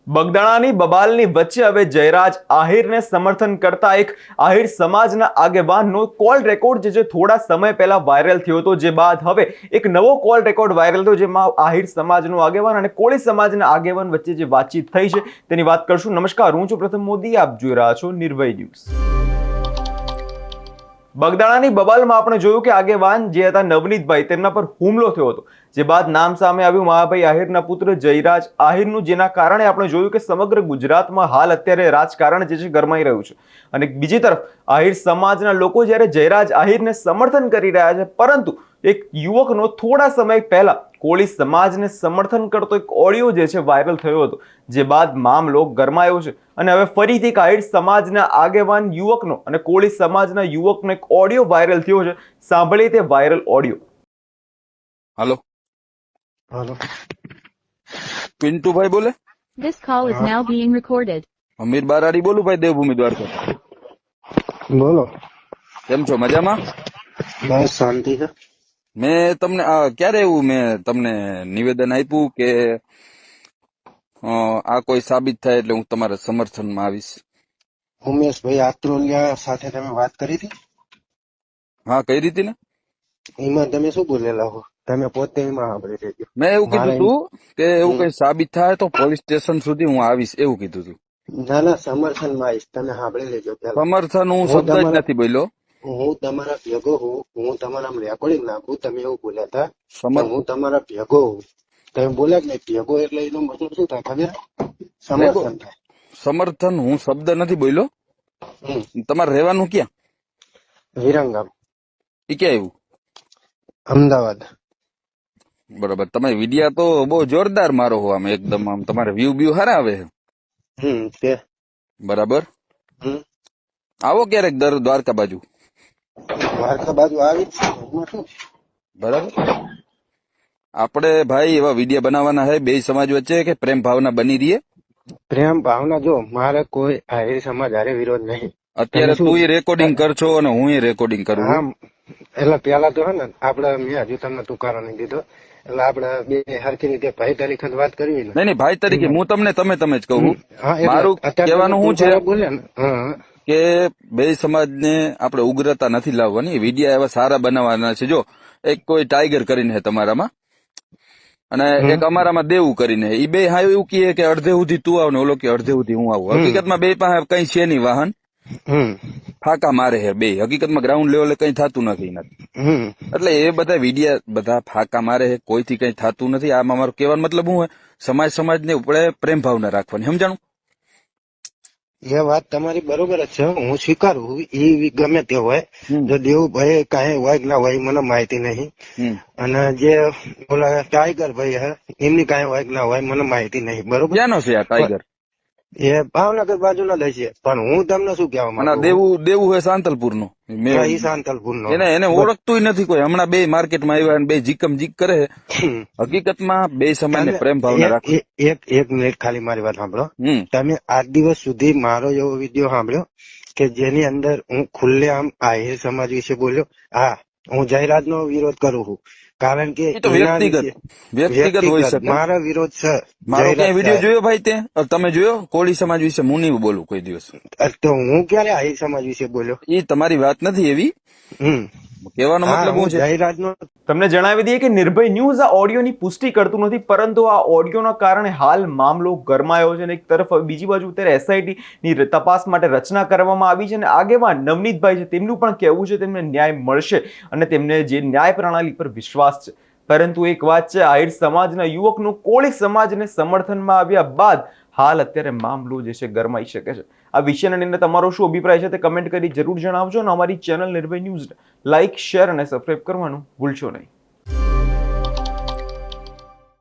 બગદાણાની બબાલની વચ્ચે હવે જયરાજ આહિરને સમર્થન કરતા એક આહિર સમાજના આગેવાનનો કોલ રેકોર્ડ જે થોડા સમય પહેલા વાયરલ થયો હતો, જે બાદ હવે એક નવો કોલ રેકોર્ડ વાયરલ થયો, જેમાં આહિર સમાજનો આગેવાન અને કોળી સમાજના આગેવાન વચ્ચે જે વાતચીત થઈ છે તેની વાત કરશું। નમસ્કાર, હું છું પ્રથમ મોદી, આપ જોઈ રહ્યા છો નિર્ભય ન્યૂઝ। બગદાણાની બબાલમાં આપણે જોયું કે આગેવાન જે હતા નવનીતભાઈ, તેમના પર હુમલો થયો હતો, જે બાદ નામ સામે આવ્યું મહાભાઈ આહિરના પુત્ર જયરાજ આહિરનું, જેના કારણે આપણે જોયું કે સમગ્ર ગુજરાતમાં હાલ અત્યારે રાજકારણ જે છે ગરમાઈ રહ્યું છે। અને બીજી તરફ આહિર સમાજના લોકો જ્યારે જયરાજ આહિરને સમર્થન કરી રહ્યા છે, પરંતુ એક યુવકનો થોડા સમય પહેલા કોળી સમાજને સમર્થન કરતો એક ઓડિયો જે છે વાયરલ થયો હતો, જે બાદ મામલો ગરમાયો છે। અને હવે ફરીથી એક આહિર સમાજના આગેવાન યુવકનો અને કોળી સમાજના યુવકનો એક ઓડિયો વાયરલ થયો છે। સાંભળીએ તે viral audio. Hello hello Pintu भाई बोले। This call is now being recorded. अमीर बाराड़ी बोलू भाई, देवभूमि द्वारका। बोलो। કેમ છો? મજામાં? बस शांति है। મેં તમને ક્યારે એવું મેં તમને નિવેદન આપ્યું કે આ કોઈ સાબિત થાય એટલે હું તમારા સમર્થનમાં આવીશ? ઉમેશભાઈ આત્રોલિયા સાથે તમે વાત કરી હતી? હા, કઈ રીતે ને? એમાં તમે શું બોલેલા હો? તમે પોતે એમાં સાંભળી લેજો। મેં એવું કીધું હતું કે એવું કઈ સાબિત થાય તો પોલીસ સ્ટેશન સુધી હું આવીશ, એવું કીધું હતું। ના ના, સમર્થનમાં આવીશ, તમે સાંભળી લેજો પેલા। સમર્થન હું શબ્દ જ નથી બોલ્યો। હું તમારા ભેગો હું, હું તમારા રેકોર્ડિંગ નાખું, તમે એવું બોલ્યા હતા કે સમર્થન હું તમારા ભેગો હું। તમે બોલ્યા કે નહીં ભેગો, એટલે એનો મતલબ શું થાય ખબર? સમર્થન થાય। સમર્થન હું શબ્દ નથી બોલ્યો। તમારે રહેવાનું ક્યાં? વિરંગામ, એ ક્યાં આવ્યું? અમદાવાદ। બરાબર, તમે વિડિયા તો બહુ જોરદાર મારો હો, આમ એકદમ આમ તમારે વ્યૂ વ્યૂ સારા આવે છે। તે બરાબર, આવો ક્યારેક દર દ્વારકા બાજુ। દ્વારકા બાજુ આવી જ છે, એમાં શું? બરાબર, આપણે ભાઈ એવા વિડિયા બનાવવાના છે બે સમાજ વચ્ચે કે પ્રેમ ભાવના બની રહીએ। પ્રેમ ભાવના જો મારે કોઈ આહિર સમાજ હારે વિરોધ નહીં। અત્યારે તું રેકોર્ડિંગ કરશો અને હું રેકોર્ડિંગ કરું। હા, એટલે પેલા તો હે ને આપડે મેં હજુ તમને તુકારો નહીં દીધો, એટલે આપડે બે હરખી રીતે ભાઈ તરીકે વાત કરવી ને। નહીં ભાઈ તરીકે હું તમને તમે જ કહું। હા, મારું કહેવાનું શું છે બોલે ને કે બે સમાજને આપણે ઉગ્રતા નથી લાવવાની, વિડિયા એવા સારા બનાવવાના છે। જો એક કોઈ ટાઈગર કરીને છે તમારામાં અને એક અમારામાં દેવું કરીને, એ બે હા એવું કહે કે અડધે સુધી તું આવ ને ઓલો કે અડધે સુધી હું આવું। હકીકતમાં બે પાસે કઈ છે નહીં વાહન, ફાકા મારે છે બે, હકીકતમાં ગ્રાઉન્ડ લેવલે કઈ થતું નથી એનાથી। એટલે એ બધા વિડિયા બધા ફાકા મારે છે, કોઈથી કઈ થતું નથી। આમાં મારો કહેવાનો મતલબ શું હોય, સમાજને આપણે પ્રેમ ભાવના રાખવાની, સમજાણું? એ વાત તમારી બરોબર જ છે, હું સ્વીકારું, એ ગમે તે હોય। જો દેવુભાઈ કઈ હોય કે ના હોય મને માહિતી નહીં, અને જે ઓલા ટાઈગર ભાઈ હે એમની કઈ હોય કે ના હોય મને માહિતી નહીં, બરોબર? ક્યાંનો છે આ ટાઈગર? એ ભાવનગર બાજુ ના દે છે, પણ હું તમને શું કહેવા માંગુ, દેવું હોય સાંતલપુર નો, શાંતલપુર નો, એને ઓળખતું નથી કોઈ। હમણાં બે માર્કેટમાં આવ્યા અને બે જીકમ જીક કરે। હકીકતમાં બે સમાજને પ્રેમ ભાવના રાખો। એક મિનિટ ખાલી મારી વાત સાંભળો। તમે આજ દિવસ સુધી મારો એવો વિડીયો સાંભળ્યો કે જેની અંદર હું ખુલ્લે આમ આહિર સમાજ વિશે બોલ્યો? હા, હું જાહેરાત નો વિરોધ કરું છું, કારણ કે વ્યક્તિગત હોય શકે, મારો વિરોધ છે। મારો ક્યાંય વિડીયો જોયો ભાઈ તે? તમે જોયો? કોળી સમાજ વિશે હું નહીં બોલું કોઈ દિવસ। તો હું ક્યારે આહિર સમાજ વિશે બોલ્યો? એ તમારી વાત નથી એવી, કહેવાનો મતલબ શું છે? જાહેરાત નો તમને જણાવી દઈએ કે નિર્ભય ન્યૂઝ આ ઓડિયોની પુષ્ટિ કરતું નથી, પરંતુ આ ઓડિયોના કારણે હાલ મામલો ગરમાયો છે। અને એક તરફ બીજી બાજુ અત્યારે એસઆઈટી ની તપાસ માટે રચના કરવામાં આવી છે, અને આગેવાન નવનીતભાઈ છે તેમનું પણ કહેવું છે તેમને ન્યાય મળશે અને તેમને જે ન્યાય પ્રણાલી પર વિશ્વાસ છે। પરંતુ એક વાત છે, આહિર સમાજના યુવકનું કોળી સમાજને સમર્થનમાં આવ્યા બાદ હાલ અત્યારે મામલો જે છે ગરમાઈ શકે છે। આ વિષયને લઈને તમારો શું અભિપ્રાય છે તે કમેન્ટ કરી જરૂર જણાવજો, અને અમારી ચેનલ નિર્ભય ન્યૂઝ લાઇક, શેર અને સબસ્ક્રાઇબ કરવાનું ભૂલશો નહીં।